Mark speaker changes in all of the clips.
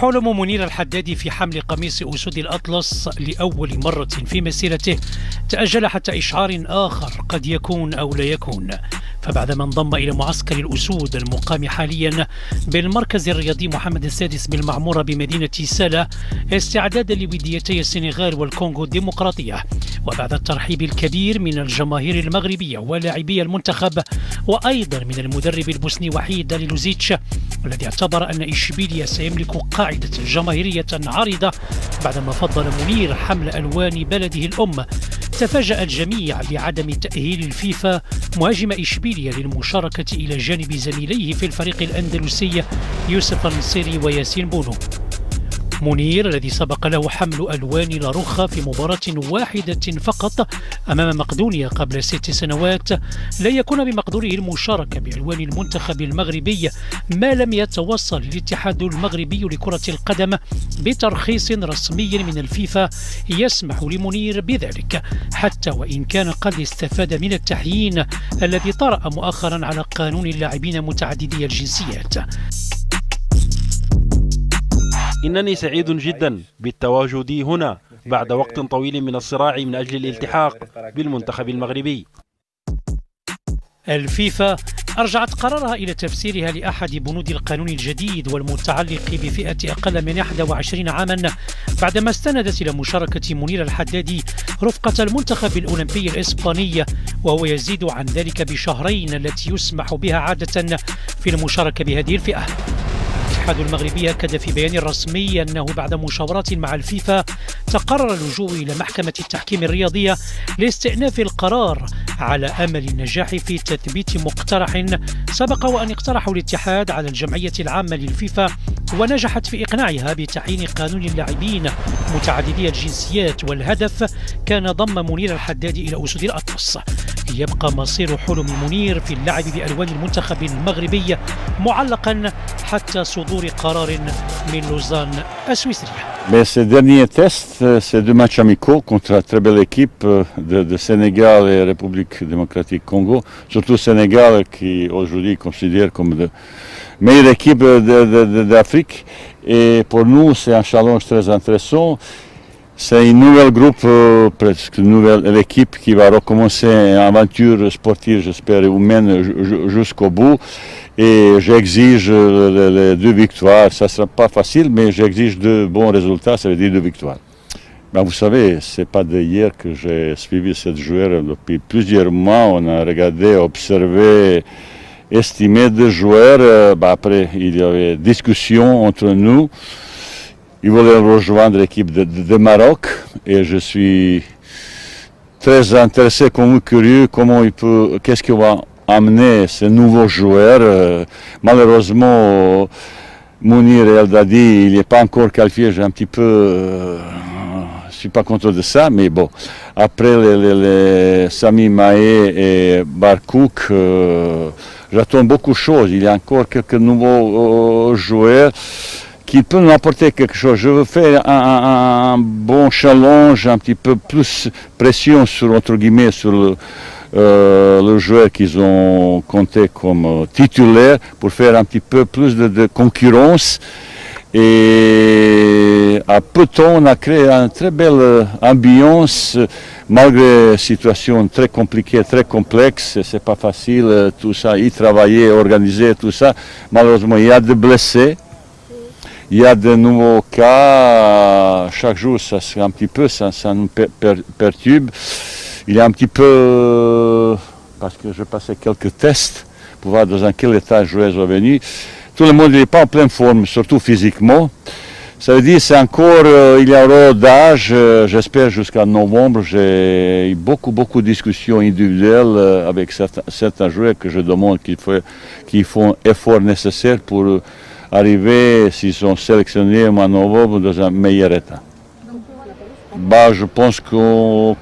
Speaker 1: حلم منير الحدادي في حمل قميص أسود الأطلس لأول مرة في مسيرته تأجل حتى إشعار آخر قد يكون أو لا يكون. فبعدما انضم إلى معسكر الأسود المقام حاليا بالمركز الرياضي محمد السادس بالمعمورة بمدينة سالة استعدادا لوديتي السنغال والكونغو الديمقراطية، وبعد الترحيب الكبير من الجماهير المغربية ولاعبي المنتخب وأيضا من المدرب البوسني وحيد ليلوزيتش الذي اعتبر أن إشبيلية سيملك قاعدة جماهيرية عريضة بعدما فضل منير حمل ألوان بلده الأم، تفاجأ الجميع بعدم تأهيل الفيفا مهاجم إشبيلية للمشاركة إلى جانب زميليه في الفريق الأندلسي يوسف النصيري وياسين بونو. منير الذي سبق له حمل ألوان لاروخا في مباراة واحدة فقط أمام مقدونيا قبل 6 سنوات لا يكون بمقدوره المشاركة بألوان المنتخب المغربي ما لم يتوصل الاتحاد المغربي لكرة القدم بترخيص رسمي من الفيفا يسمح لمنير بذلك، حتى وإن كان قد استفاد من التحيين الذي طرأ مؤخرا على قانون اللاعبين متعددي الجنسيات.
Speaker 2: إنني سعيد جدا بالتواجد هنا بعد وقت طويل من الصراع من أجل الالتحاق بالمنتخب المغربي.
Speaker 1: الفيفا أرجعت قرارها إلى تفسيرها لأحد بنود القانون الجديد والمتعلق بفئة أقل من 21 عاما بعدما استندت إلى مشاركة منير الحدادي رفقة المنتخب الأولمبي الإسباني، وهو يزيد عن ذلك بشهرين التي يسمح بها عادة في المشاركة بهذه الفئة. الاتحاد المغربي أكد في بيان رسمي أنه بعد مشاورات مع الفيفا تقرر اللجوء إلى محكمة التحكيم الرياضية لاستئناف القرار على أمل النجاح في تثبيت مقترح سبق وأن اقترحه الاتحاد على الجمعية العامة للفيفا ونجحت في إقناعها بتعيين قانون اللاعبين متعددي الجنسيات، والهدف كان ضم منير الحدادي إلى أسود الأطلس. يبقى مصير حلم منير في اللعب بألوان المنتخب المغربي معلقا حتى صدور قرار من لوزان السويسرية.
Speaker 3: Mais ces derniers tests, ces 2 matchs amicaux contre la très belle équipe de Sénégal et République démocratique Congo, surtout Sénégal qui aujourd'hui considère comme la meilleure équipe d'Afrique. Et pour nous, c'est un challenge très intéressant. C'est une nouvelle groupe, presque une nouvelle équipe qui va recommencer une aventure sportive, j'espère, humaine jusqu'au bout. Et j'exige les 2 victoires. Ça ne sera pas facile, mais j'exige 2 bons résultats, ça veut dire 2 victoires. Ben, vous savez, ce n'est pas d'hier que j'ai suivi cette joueur. Depuis plusieurs mois, on a regardé, observé, estimé 2 joueurs. Après, il y avait discussion entre nous. Il voulait rejoindre l'équipe de Maroc et je suis très intéressé, comme curieux, qu'est-ce qu'il va amener ce nouveau joueur. Malheureusement, Mounir El Haddadi, il n'est pas encore qualifié, j'ai un petit peu, je suis pas content de ça, mais bon. Après les Sami Maé et Barkouk, j'attends beaucoup de choses. Il y a encore quelques nouveaux joueurs qui peut nous apporter quelque chose. Je veux faire un bon challenge, un petit peu plus pression sur, entre guillemets, sur le joueur qu'ils ont compté comme titulaire pour faire un petit peu plus de concurrence. Et à peu de temps, on a créé une très belle ambiance, malgré une situation très compliquée, très complexe. C'est pas facile, tout ça, y travailler, organiser, tout ça. Malheureusement, il y a des blessés. Il y a de nouveaux cas, chaque jour ça nous perturbe. Il y a un petit peu, parce que je passais quelques tests pour voir dans quel état les joueurs sont venus. Tout le monde n'est pas en pleine forme, surtout physiquement. Ça veut dire c'est encore, il y aura d'âge, j'espère jusqu'à novembre. J'ai eu beaucoup de discussions individuelles avec certains joueurs que je demande qu'ils font effort nécessaire pour arriver, s'ils sont sélectionnés en novembre, dans un meilleur état. Je pense qu'on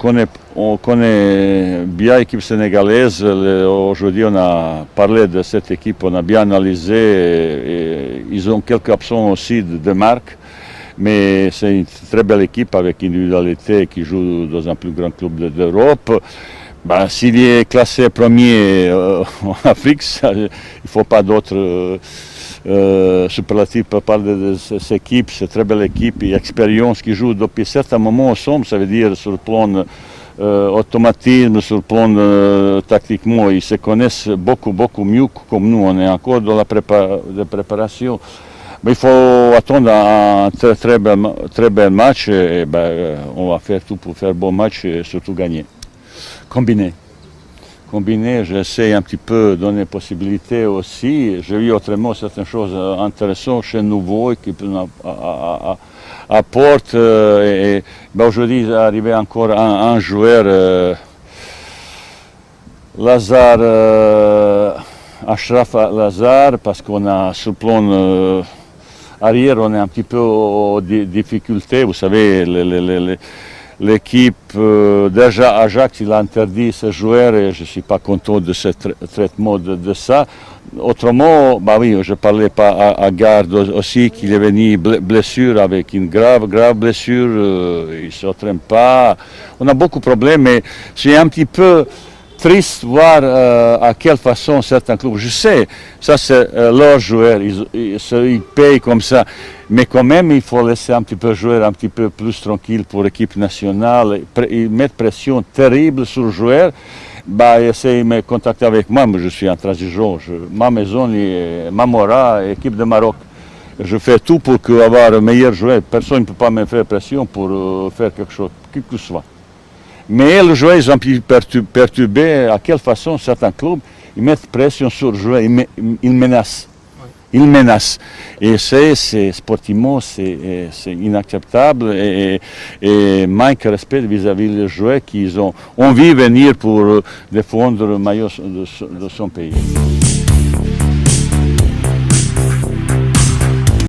Speaker 3: connaît bien l'équipe sénégalaise. Aujourd'hui, on a parlé de cette équipe, on a bien analysé. Et ils ont quelques absents aussi de marque, mais c'est une très belle équipe avec une individualité qui joue dans un plus grand club d'Europe. S'il est classé premier en Afrique, il ne faut pas d'autres superlatif pour parler de cette équipe, cette très belle équipe et expérience qui joue depuis certains moments ensemble, ça veut dire sur le plan automatisme, sur le plan tactiquement, ils se connaissent beaucoup mieux que comme nous, on est encore dans la préparation. Mais il faut attendre un très bel match et on va faire tout pour faire un bon match et surtout gagner. Combiné, j'essaie un petit peu de donner possibilité aussi. J'ai vu autrement certaines choses intéressantes chez Nouveau qui apportent. Aujourd'hui, il est arrivé encore un joueur, Achraf Lazar, parce qu'on a sur le plan arrière, on est un petit peu aux difficultés. Vous savez, l'équipe, déjà Ajax, il a interdit ce joueur et je ne suis pas content de ce traitement de ça. Autrement, oui, je parlais pas à Garde aussi qu'il est venu blessure avec une grave blessure, il ne s'entraîne pas. On a beaucoup de problèmes, mais c'est un petit peu triste de voir à quelle façon certains clubs, je sais, ça c'est leurs joueurs, ils payent comme ça, mais quand même il faut laisser un petit peu jouer un petit peu plus tranquille pour l'équipe nationale, ils mettent pression terrible sur le joueur, essayent de me contacter avec moi, mais je suis intransigeant, ma maison est Mamora, équipe de Maroc. Je fais tout pour avoir un meilleur joueur, personne ne peut pas me faire pression pour faire quelque chose, qui que ce soit. Mais les joueurs, ils ont pu perturber à quelle façon certains clubs ils mettent pression sur le joueur, ils menacent. Ils menacent. Et c'est sportivement, c'est inacceptable et manque de respect vis-à-vis des joueurs qui ont envie de venir pour défendre le maillot de son pays.